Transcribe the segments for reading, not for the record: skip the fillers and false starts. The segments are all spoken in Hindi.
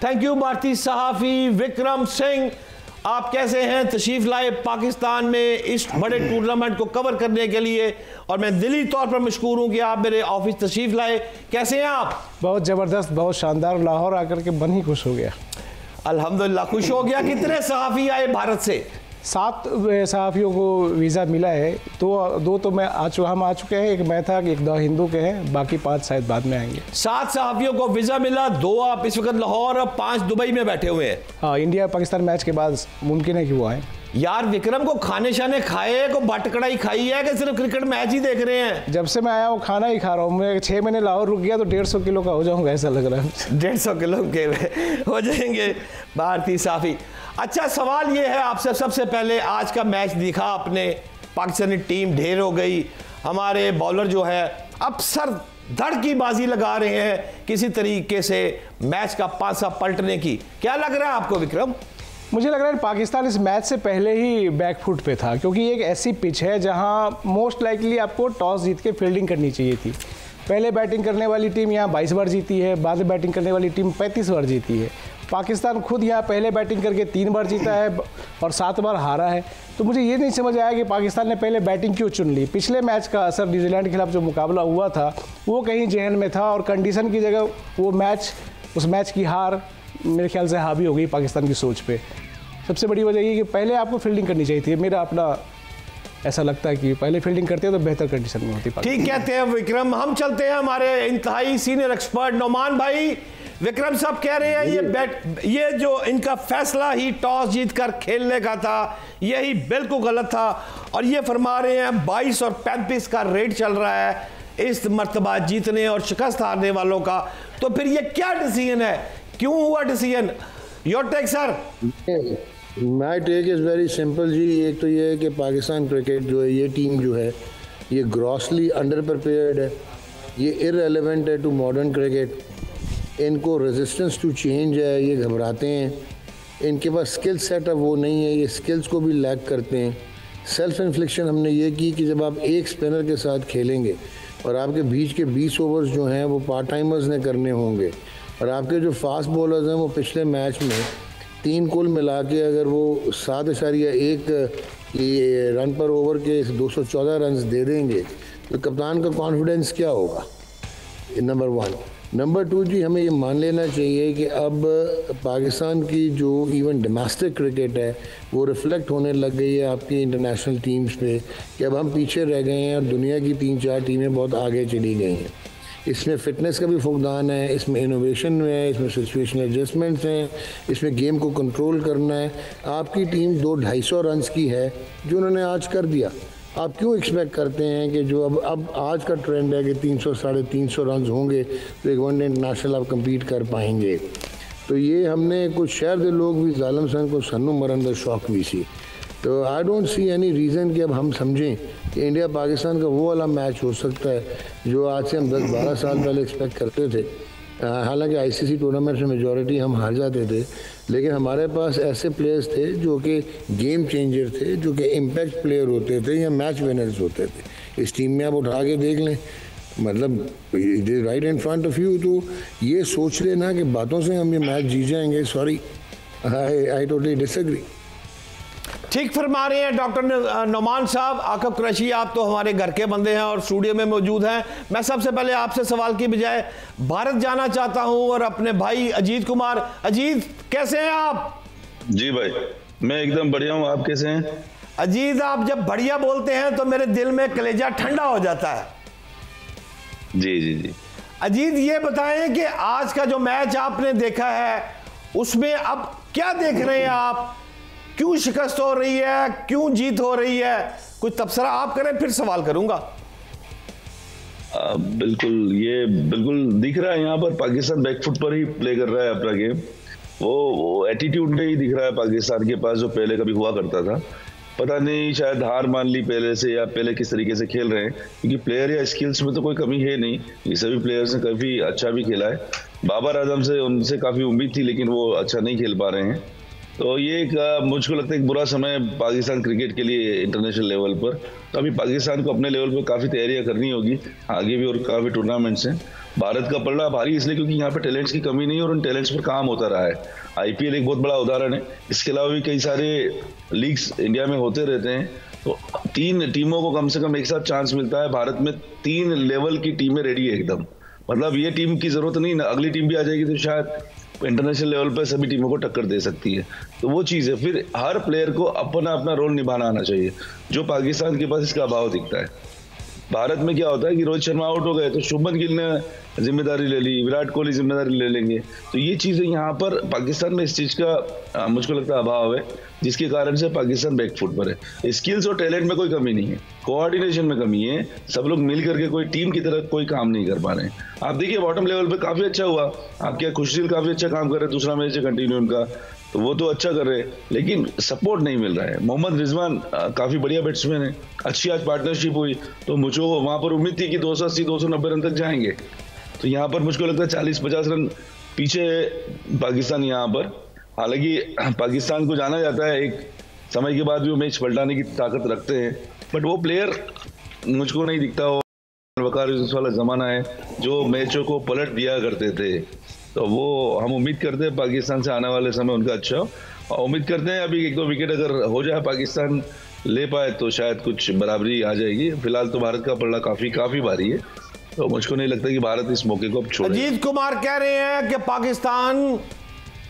थैंक यू भारतीय सहाफ़ी विक्रम सिंह, आप कैसे हैं? तशरीफ़ लाए पाकिस्तान में इस बड़े टूर्नामेंट को कवर करने के लिए, और मैं दिली तौर पर मशकूर हूँ कि आप मेरे ऑफिस तशरीफ़ लाए। कैसे हैं आप? बहुत ज़बरदस्त, बहुत शानदार। लाहौर आकर के मन ही खुश हो गया। अल्हम्दुलिल्लाह खुश हो गया। कितने सहाफ़ी आए भारत से? 7 सहाफ़ियों को वीज़ा मिला है। तो दो तो हम आ चुके हैं, एक मैं था, एक 2 हिंदू के हैं, बाकी 5 शायद बाद में आएंगे। 7 सहाफ़ियों को वीज़ा मिला, 2 आप इस वक्त लाहौर और 5 दुबई में बैठे हुए हैं। हाँ, इंडिया पाकिस्तान मैच के बाद मुमकिन है कि वो आए। यार विक्रम को खाने शाने खाए, को बट कड़ाई खाई है कि सिर्फ क्रिकेट मैच ही देख रहे हैं? जब से मैं आया हूँ खाना ही खा रहा हूँ। मैं 6 महीने लाहौर रुक गया तो 150 किलो का हो जाऊँगा, ऐसा लग रहा है। 150 किलो के हो जाएंगे भारतीय सहाफ़ी। अच्छा, सवाल ये है आपसे, सबसे पहले आज का मैच देखा आपने? पाकिस्तानी टीम ढेर हो गई, हमारे बॉलर जो है अब सर धड़ की बाजी लगा रहे हैं किसी तरीके से मैच का पासा पलटने की। क्या लग रहा है आपको विक्रम? मुझे लग रहा है पाकिस्तान इस मैच से पहले ही बैकफुट पे था, क्योंकि एक ऐसी पिच है जहां मोस्ट लाइकली आपको टॉस जीत के फील्डिंग करनी चाहिए थी। पहले बैटिंग करने वाली टीम यहाँ 22 बार जीती है, बाद में बैटिंग करने वाली टीम 35 बार जीती है। पाकिस्तान खुद यहाँ पहले बैटिंग करके 3 बार जीता है और 7 बार हारा है। तो मुझे ये नहीं समझ आया कि पाकिस्तान ने पहले बैटिंग क्यों चुन ली। पिछले मैच का असर न्यूजीलैंड के खिलाफ जो मुकाबला हुआ था वो कहीं जहन में था, और कंडीशन की जगह वो उस मैच की हार मेरे ख्याल से हावी हो गई पाकिस्तान की सोच पे। सबसे बड़ी वजह ये कि पहले आपको फील्डिंग करनी चाहिए थी। मेरा अपना ऐसा लगता है कि पहले फील्डिंग करते हैं तो बेहतर कंडीशन में होती। ठीक कहते हैं विक्रम। हम चलते हैं हमारे इंतहाई सीनियर एक्सपर्ट नोमान भाई। विक्रम साहब कह रहे हैं ये जो इनका फैसला ही टॉस जीतकर खेलने का था, यही बिल्कुल गलत था, और ये फरमा रहे हैं 22 और 35 का रेट चल रहा है इस मर्तबा जीतने और शिकस्त हारने वालों का। तो फिर ये क्या डिसीजन है, क्यों हुआ decision? Your take sir. My take is very simple ji. एक तो ये है कि पाकिस्तान क्रिकेट जो है, ये टीम जो है ये ग्रॉसली अंडर प्रिपेयर्ड है, ये इररेलेवेंट है टू मॉडर्न क्रिकेट। इनको रेजिस्टेंस टू चेंज है, ये घबराते हैं, इनके पास स्किल सेट अब वो नहीं है, ये स्किल्स को भी लैक करते हैं। सेल्फ इन्फ्लिक्शन हमने ये की कि जब आप एक स्पिनर के साथ खेलेंगे और आपके बीच के 20 ओवर्स जो हैं वो पार्ट टाइमर्स ने करने होंगे, और आपके जो फास्ट बॉलर्स हैं वो पिछले मैच में 3 कुल मिला के अगर वो 7.1 रन पर ओवर के 214 रन दे देंगे तो कप्तान का कॉन्फिडेंस क्या होगा? नंबर 1। नंबर 2 जी, हमें ये मान लेना चाहिए कि अब पाकिस्तान की जो इवन डोमेस्टिक क्रिकेट है वो रिफ्लेक्ट होने लग गई है आपकी इंटरनेशनल टीम्स पे, कि अब हम पीछे रह गए हैं और दुनिया की 3-4 टीमें बहुत आगे चली गई हैं। इसमें फ़िटनेस का भी फुकदान है, इसमें इनोवेशन है, इसमें सिचुएशनल एडजस्टमेंट्स हैं, इसमें गेम को कंट्रोल करना है। आपकी टीम 200-250 रन की है जो उन्होंने आज कर दिया। आप क्यों एक्सपेक्ट करते हैं कि जो अब आज का ट्रेंड है कि 300-350 रन होंगे तो एक वनडे इंटरनेशनल आप कम्पीट कर पाएंगे? तो ये हमने कुछ शहर के लोग भी जालम सन को सन्नू मरंदर शौक भी सी। तो I don't see any reason कि अब हम समझें कि इंडिया पाकिस्तान का वो वाला मैच हो सकता है जो आज से हम 10-12 साल पहले एक्सपेक्ट करते थे। हालांकि आईसीसी टूर्नामेंट में मेजॉरिटी हम हार जाते थे, लेकिन हमारे पास ऐसे प्लेयर्स थे जो कि गेम चेंजर थे, जो कि इम्पैक्ट प्लेयर होते थे या मैच विनर्स होते थे। इस टीम में आप उठा के देख लें, मतलब right in front of you. तो ये सोच लेना कि बातों से हम ये मैच जीत जाएंगे, सॉरी, आई टोटली डिसएग्री। ठीक फरमा रहे हैं डॉक्टर नोमान साहब। आकब कुरैशी, आप तो हमारे घर के बंदे हैं और स्टूडियो में मौजूद हैं। मैं सबसे पहले आपसे सवाल की बजाय भारत जाना चाहता हूं और अपने भाई अजीत कुमार। अजीत, कैसे हैं आप? जी भाई, मैं एकदम बढ़िया हूं, आप कैसे हैं? अजीत, आप जब बढ़िया बोलते हैं तो मेरे दिल में कलेजा ठंडा हो जाता है। जी जी जी। अजीत, ये बताएं कि आज का जो मैच आपने देखा है उसमें अब क्या देख रहे हैं आप? क्यों शिकस्त हो रही है, क्यों जीत हो रही है? कुछ तबसरा आप करें, फिर सवाल करूंगा। बिल्कुल दिख रहा है यहाँ पर पाकिस्तान बैकफुट पर ही प्ले कर रहा है अपना गेम। वो एटीट्यूड नहीं दिख रहा है पाकिस्तान के पास जो पहले कभी हुआ करता था। पता नहीं, शायद हार मान ली पहले से, या पहले किस तरीके से खेल रहे हैं, क्योंकि प्लेयर या स्किल्स में तो कोई कमी है नहीं। ये सभी प्लेयर्स ने काफी अच्छा भी खेला है। बाबर आजम से उनसे काफी उम्मीद थी, लेकिन वो अच्छा नहीं खेल पा रहे हैं। तो ये एक मुझको लगता है एक बुरा समय पाकिस्तान क्रिकेट के लिए इंटरनेशनल लेवल पर। तो अभी पाकिस्तान को अपने लेवल पर काफ़ी तैयारियां करनी होगी आगे भी, और काफ़ी टूर्नामेंट्स हैं। भारत का पलड़ा भारी इसलिए क्योंकि यहाँ पे टैलेंट्स की कमी नहीं है और उन टैलेंट्स पर काम होता रहा है। आईपीएल एक बहुत बड़ा उदाहरण है, इसके अलावा भी कई सारे लीग्स इंडिया में होते रहते हैं। तो 3 टीमों को कम से कम एक साथ चांस मिलता है। भारत में 3 लेवल की टीमें रेडी है एकदम, मतलब ये टीम की जरूरत नहीं, अगली टीम भी आ जाएगी तो शायद इंटरनेशनल लेवल पर सभी टीमों को टक्कर दे सकती है। तो वो चीज़ है, फिर हर प्लेयर को अपना अपना रोल निभाना आना चाहिए, जो पाकिस्तान के पास इसका अभाव दिखता है। भारत में क्या होता है कि रोहित शर्मा आउट हो गए तो शुभमन गिल ने जिम्मेदारी ले ली, विराट कोहली जिम्मेदारी ले लेंगे। तो ये चीज़ें यहाँ पर पाकिस्तान में इस चीज़ का मुझको लगता है अभाव है, जिसके कारण से पाकिस्तान बैकफुट पर है। स्किल्स और टैलेंट में कोई कमी नहीं है, कोऑर्डिनेशन में कमी है, सब लोग मिल करके कोई टीम की तरह कोई काम नहीं कर पा रहे हैं। आप देखिए बॉटम लेवल पे काफी अच्छा हुआ, आपके खुशदिल काफी अच्छा काम कर रहे हैं, दूसरा मैच है कंटिन्यू उनका, तो वो तो अच्छा कर रहे हैं, लेकिन सपोर्ट नहीं मिल रहा है। मोहम्मद रिजवान काफी बढ़िया बैट्समैन है, अच्छी आज पार्टनरशिप हुई, तो मुझको वहां पर उम्मीद थी कि 280-290 रन तक जाएंगे। तो यहाँ पर मुझको लगता है 40-50 रन पीछे पाकिस्तान यहाँ पर। हालांकि पाकिस्तान को जाना जाता है एक समय के बाद भी वो मैच पलटाने की ताकत रखते हैं, बट वो प्लेयर मुझको नहीं दिखता। वकार यूसुफ वाला जमाना है जो मैचों को पलट दिया करते थे, तो वो हम उम्मीद करते हैं पाकिस्तान से आने वाले समय उनका अच्छा हो, और उम्मीद करते हैं अभी 1-2 विकेट अगर हो जाए पाकिस्तान ले पाए तो शायद कुछ बराबरी आ जाएगी। फिलहाल तो भारत का पलड़ा काफी भारी है, तो मुझको नहीं लगता कि भारत इस मौके को अब छोड़े। अजीत कुमार कह रहे हैं कि पाकिस्तान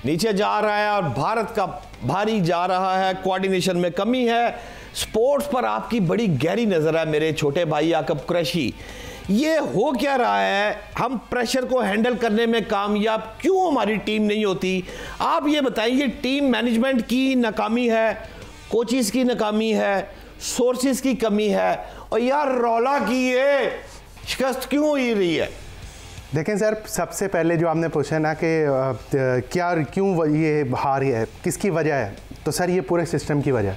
नीचे जा रहा है और भारत का भारी जा रहा है, कोऑर्डिनेशन में कमी है। स्पोर्ट्स पर आपकी बड़ी गहरी नजर है मेरे छोटे भाई याकूब कुरैशी, ये हो क्या रहा है? हम प्रेशर को हैंडल करने में कामयाब क्यों हमारी टीम नहीं होती? आप ये बताइए, टीम मैनेजमेंट की नाकामी है, कोचिज की नाकामी है, सोर्सेज की कमी है, और यार रौला की ये शिकस्त क्यों हो रही है? देखें सर, सबसे पहले जो आपने पूछा ना कि क्यों ये हार है, किसकी वजह है, तो सर ये पूरे सिस्टम की वजह है,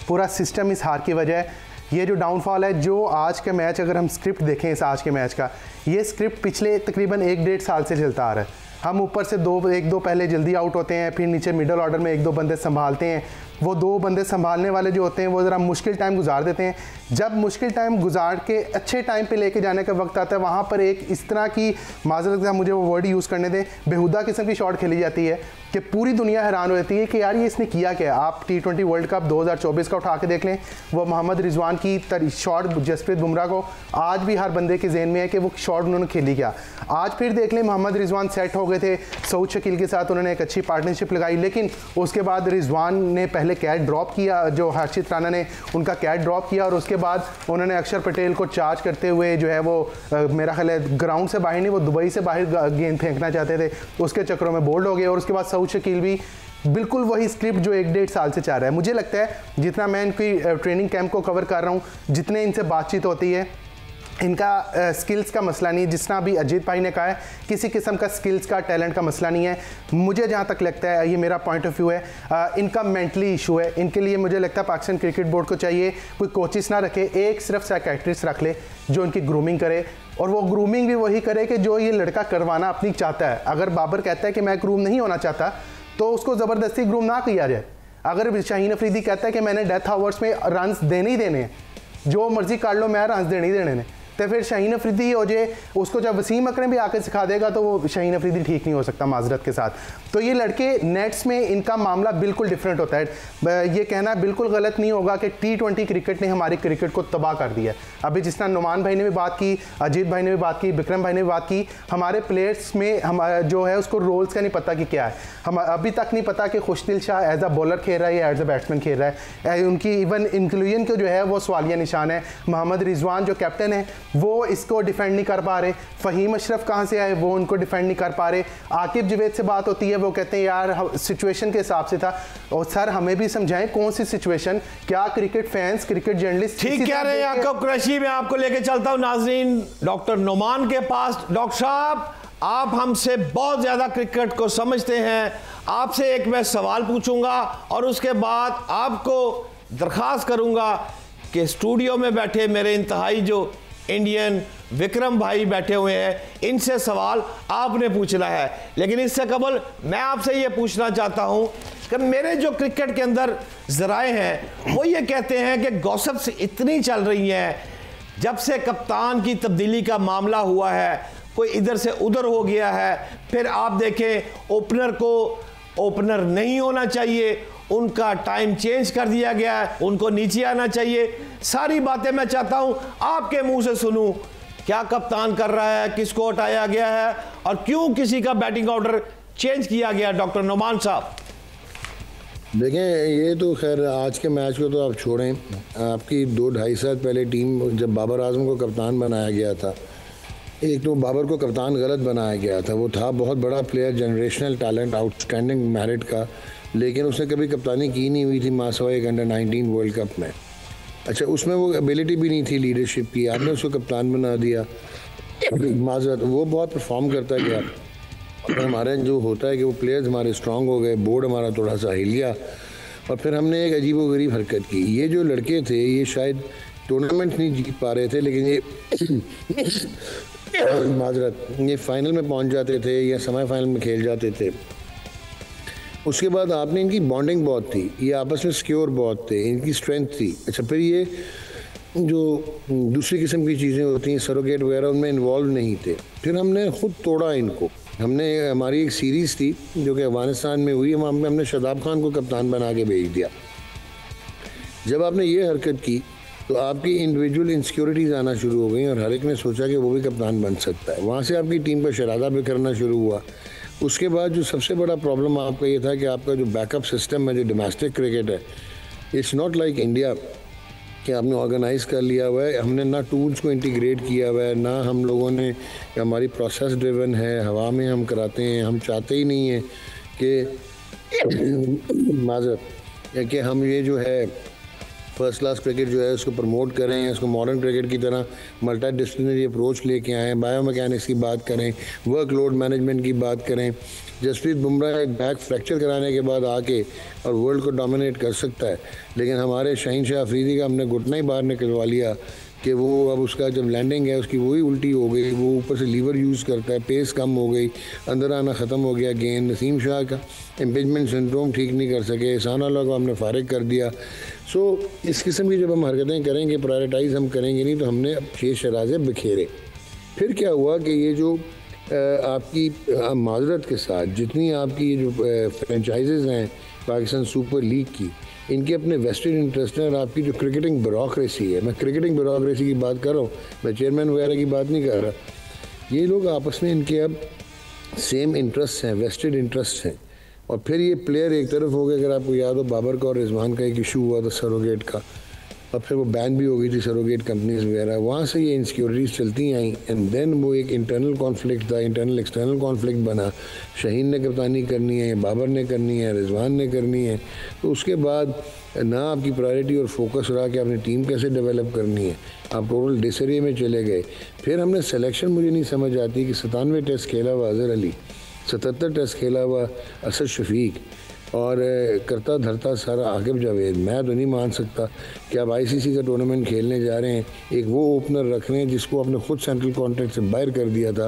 पूरा सिस्टम इस हार की वजह है। ये जो डाउनफॉल है, जो आज का मैच अगर हम स्क्रिप्ट देखें इस आज के मैच का, ये स्क्रिप्ट पिछले तकरीबन 1-1.5 साल से चलता आ रहा है। हम ऊपर से 1-2 पहले जल्दी आउट होते हैं, फिर नीचे मिडल ऑर्डर में 1-2 बंदे संभालते हैं, वो 2 बंदे संभालने वाले जो होते हैं वो ज़रा मुश्किल टाइम गुजार देते हैं। जब मुश्किल टाइम गुजार के अच्छे टाइम पे लेके जाने का वक्त आता है, वहाँ पर एक इस तरह की, माज़रत का मुझे वो वर्ड यूज़ करने दें, बेहुदा किस्म की शॉट खेली जाती है कि पूरी दुनिया हैरान हो जाती है कि यार ये इसने किया क्या। आप T20 वर्ल्ड कप 2024 का उठा के देख लें, वो मोहम्मद रिजवान की शॉट जसप्रीत बुमराह को आज भी हर बंदे के जहन में है कि वो शॉट उन्होंने खेली क्या। आज फिर देख लें, मोहम्मद रिजवान सेट हो गए थे सऊद शकील के साथ, उन्होंने एक अच्छी पार्टनरशिप लगाई, लेकिन उसके बाद रिजवान ने पहले कैच ड्रॉप किया, जो हर्षित राणा ने उनका कैच ड्रॉप किया, और उसके बाद उन्होंने अक्षर पटेल को चार्ज करते हुए जो है वो मेरा ख्याल है ग्राउंड से बाहर नहीं, वो दुबई से बाहर गेंद फेंकना चाहते थे, उसके चक्करों में बोल्ड हो गए। और उसके बाद सऊद शकील भी बिल्कुल वही स्क्रिप्ट जो 1-1.5 साल से चाह रहा है। मुझे लगता है जितना मैं इनकी ट्रेनिंग कैंप को कवर कर रहा हूँ, जितने इनसे बातचीत होती है, इनका स्किल्स का मसला नहीं है, जितना अभी अजीत भाई ने कहा है, किसी किस्म का स्किल्स का टैलेंट का मसला नहीं है। मुझे जहाँ तक लगता है, ये मेरा पॉइंट ऑफ व्यू है, इनका मेंटली इशू है। इनके लिए मुझे लगता है पाकिस्तान क्रिकेट बोर्ड को चाहिए कोई कोचिस ना रखे, एक सिर्फ साइकियाट्रिस्ट रख ले जो इनकी ग्रूमिंग करे, और वो ग्रूमिंग भी वही करे कि जो ये लड़का करवाना अपनी चाहता है। अगर बाबर कहता है कि मैं ग्रूम नहीं होना चाहता, तो उसको ज़बरदस्ती ग्रूम ना किया जाए। अगर शाहीन अफरीदी कहता है कि मैंने डेथ आवर्स में रन्स देने ही देने हैं, जो मर्जी काट लो, मैं रन्स देने ही देने हैं, तो फिर शाहीन अफरीदी हो जाए, उसको जब वसीम अकरम भी आकर सिखा देगा तो वो शाहीन अफरीदी ठीक नहीं हो सकता माजरत के साथ। तो ये लड़के नेट्स में इनका मामला बिल्कुल डिफरेंट होता है। ये कहना बिल्कुल गलत नहीं होगा कि T20 क्रिकेट ने हमारी क्रिकेट को तबाह कर दिया है। अभी जिस तरह नुमान भाई ने भी बात की, अजीत भाई ने भी बात की, विक्रम भाई ने भी बात की, हमारे प्लेयर्स में हम जो है उसको रोल्स का नहीं पता कि क्या है। हम अभी तक नहीं पता कि खुशदिल शाह एज अ बॉलर खेल रहा है या एज अ बैट्समैन खेल रहा है। उनकी इवन इंक्लूजन को जो है वो सवालिया निशान है। मोहम्मद रिजवान जो कैप्टन है वो इसको डिफेंड नहीं कर पा रहे। फ़हीम अशरफ कहाँ से आए, वो उनको डिफेंड नहीं कर पा रहे। आकिब जवेद से बात होती है, वो कहते हैं यार सिचुएशन के हिसाब से था। और सर हमें भी समझाएं कौन सी सिचुएशन, क्या क्रिकेट फैंस, क्रिकेट जर्नलिस्ट ठीक कह रहे हैं याकूब कुरैशी। मैं आपको लेके चलता हूं नाजरीन डॉक्टर नोमान के पास। डॉक्टर साहब, आप हमसे बहुत ज्यादा क्रिकेट को समझते हैं, आपसे एक मैं सवाल पूछूंगा और उसके बाद आपको दरखास्त करूंगा कि स्टूडियो में बैठे मेरे इंतहाई जो इंडियन विक्रम भाई बैठे हुए हैं, इनसे सवाल आपने पूछना है। लेकिन इससे कबल मैं आपसे ये पूछना चाहता हूं कि मेरे जो क्रिकेट के अंदर ज़राए हैं वो ये कहते हैं कि गॉसिप्स इतनी चल रही हैं, जब से कप्तान की तब्दीली का मामला हुआ है, कोई इधर से उधर हो गया है। फिर आप देखें ओपनर को ओपनर नहीं होना चाहिए, उनका टाइम चेंज कर दिया गया है, उनको नीचे आना चाहिए। सारी बातें मैं चाहता हूं आपके मुंह से सुनूं, क्या कप्तान कर रहा है, किसको हटाया गया है और क्यों किसी का बैटिंग ऑर्डर चेंज किया गया। डॉक्टर नोमान साहब देखें, ये तो खैर आज के मैच को तो आप छोड़ें, आपकी 2-2.5 साल पहले टीम जब बाबर आजम को कप्तान बनाया गया था, एक तो बाबर को कप्तान गलत बनाया गया था। वो था बहुत बड़ा player, generational talent, outstanding merit का, लेकिन उसने कभी कप्तानी की नहीं हुई थी मासवाई अंडर 19 वर्ल्ड कप में। अच्छा, उसमें वो एबिलिटी भी नहीं थी लीडरशिप की, आपने उसको कप्तान बना दिया। माजरत, वो बहुत परफॉर्म करता गया और हमारे जो होता है कि वो प्लेयर्स हमारे स्ट्रांग हो गए, बोर्ड हमारा थोड़ा सा हिल गया और फिर हमने एक अजीब व गरीब हरकत की। ये जो लड़के थे ये शायद टूर्नामेंट नहीं जीत पा रहे थे, लेकिन ये माजरत, ये फाइनल में पहुंच जाते थे या सेमीफाइनल में खेल जाते थे। उसके बाद आपने इनकी बॉन्डिंग बहुत थी, ये आपस में सिक्योर बहुत थे, इनकी स्ट्रेंथ थी। अच्छा, फिर ये जो दूसरी किस्म की चीज़ें होती हैं सरोगेट वगैरह, उनमें इन्वॉल्व नहीं थे। फिर हमने खुद तोड़ा इनको। हमारी एक सीरीज़ थी जो कि अफगानिस्तान में हुई, वहाँ हमने शादाब खान को कप्तान बना के भेज दिया। जब आपने ये हरकत की तो आपकी इंडिविजुअल इनसिक्योरिटीज़ आना शुरू हो गई और हर एक ने सोचा कि वो भी कप्तान बन सकता है। वहाँ से आपकी टीम का शरादा बिखरना शुरू हुआ। उसके बाद जो सबसे बड़ा प्रॉब्लम आपका ये था कि आपका जो बैकअप सिस्टम है, जो डोमेस्टिक क्रिकेट है, इट्स नॉट लाइक इंडिया कि आपने ऑर्गेनाइज कर लिया हुआ है। हमने ना टूल्स को इंटीग्रेट किया हुआ है, ना हम लोगों ने, हमारी प्रोसेस ड्रिवन है, हवा में हम कराते हैं। हम चाहते ही नहीं हैं कि माजरत कि हम ये जो है फर्स्ट क्लास क्रिकेट जो है उसको प्रमोट करें, इसको मॉडर्न क्रिकेट की तरह मल्टी डिसिप्लिनरी अप्रोच लेके आएँ, बायोमैकेनिक्स की बात करें, वर्कलोड मैनेजमेंट की बात करें। जसप्रीत बुमराह एक बैक फ्रैक्चर कराने के बाद आके और वर्ल्ड को डोमिनेट कर सकता है, लेकिन हमारे शाहीन शाह अफरीदी का हमने घुटना ही बाहर निकलवा लिया कि वो अब उसका जब लैंडिंग है उसकी वही उल्टी हो गई, वो ऊपर से लीवर यूज़ करता है, पेस कम हो गई, अंदर आना ख़त्म हो गया गेंद। नसीम शाह का इम्पिंजमेंट सिंड्रोम ठीक नहीं कर सके, एहसान अल्लाह को हमने फारिग कर दिया। सो इस किस्म की जब हम हरकतें करेंगे, प्रायोरिटाइज़ हम करेंगे नहीं, तो हमने अब 6 शराजे बिखेरे। फिर क्या हुआ कि ये जो आपकी माजरत के साथ जितनी आपकी जो फ्रेंचाइजेज़ हैं पाकिस्तान सुपर लीग की, इनके अपने वेस्टेड इंटरेस्ट हैं और आपकी जो क्रिकेटिंग ब्यूरोक्रेसी है, मैं क्रिकेटिंग ब्यूरोक्रेसी की बात कर रहा हूँ, मैं चेयरमैन वगैरह की बात नहीं कर रहा। ये लोग आपस में इनके अब सेम इंटरेस्ट हैं, वेस्टेड इंटरेस्ट हैं। और फिर ये प्लेयर एक तरफ हो गए, अगर आपको याद हो बाबर का और रिजवान का एक इशू हुआ था सरोगेट का, और फिर वो बैन भी हो गई थी सरोगेट कंपनीज वगैरह, वहाँ से ये इनसिक्योरिटीज़ चलती आई एंड देन वो एक इंटरनल कॉन्फ्लिक्ट था, इंटरनल एक्सटर्नल कॉन्फ्लिक्ट बना। शाहीन ने कप्तानी करनी है, बाबर ने करनी है, रिजवान ने करनी है, तो उसके बाद ना आपकी प्रायोरिटी और फोकस रहा कि आपने टीम कैसे डेवलप करनी है, आप टोटल डिसरिए में चले गए। फिर हमने सिलेक्शन, मुझे नहीं समझ आती कि 97 टेस्ट खेला हुआ अजहर अली, 77 टेस्ट खेला हुआ असद शफीक और करता धरता सारा आकिब जावेद। मैं तो नहीं मान सकता कि आप आईसीसी का टूर्नामेंट खेलने जा रहे हैं, एक वो ओपनर रख रहे हैं जिसको आपने खुद सेंट्रल कॉन्ट्रैक्ट से बाहर कर दिया था